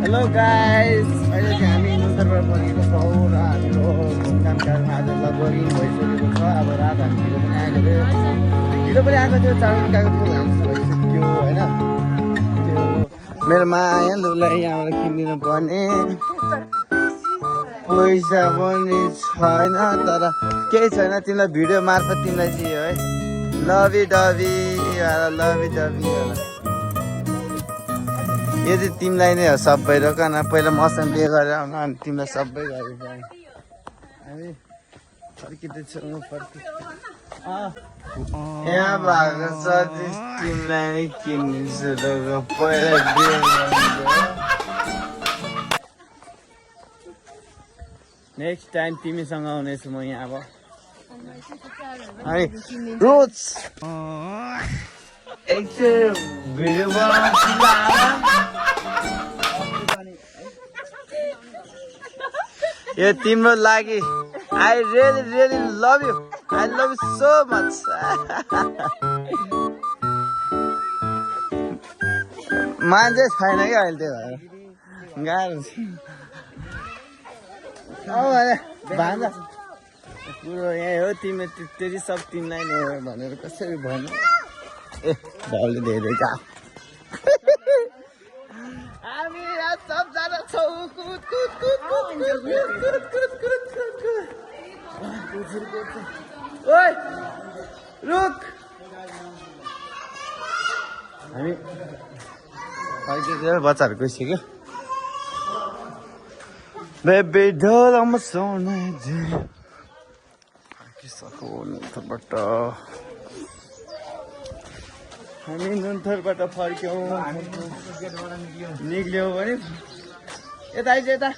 Hello guys, अहिले चाहिँ हामी नुन्तरबाट फर्केको छौँ र हाम्रो घुमघामकामा आज लगभग भइसकेको छ। अब रात हामी ढिलो पनि आएको थियो, चाडमा गएको थियो भने भइसक्यो होइन। त्यो मेरो माया लुलाई यहाँबाट किनिदिनु पर्ने पैसा पनि छैन, तर केही छैन, तिमीलाई भिडियो मार्फत तिमीलाई दियो है। लभी डबी यदि तिमीलाई नै हो सबै रोकन, पहिला मसँग बिहे गरेर आउन, अनि तिमीलाई सबै गरेर हामी फर्किँदैछौँ। यहाँ भएको छ तिमीलाई नै किन्छु पहिला बिहे। नेक्स्ट टाइम तिमीसँग आउनेछु म यहाँ। अब रोज भिडियो यो तिम्रो लागि। I really love you, I love you so much. मान्छे छैन क्या अहिले, त्यो भएर गाह्रो छ। भान्जा कुरो यहीँ हो, तिमी तेरि सब तिमीलाई नै हो भनेर कसरी भन्नु। ए भाउले धेरै का हामी यहाँ सबजना छौँ। ओइ रुक, हामी फर्किँदै बच्चाहरू गइसक्यो। बेबी ढोल म सोने फर्किसक्यो नुन्तरबाट। हामी नुन्तरबाट फर्क्यौँ, निक्ल्यौँ भने यता आइज, यता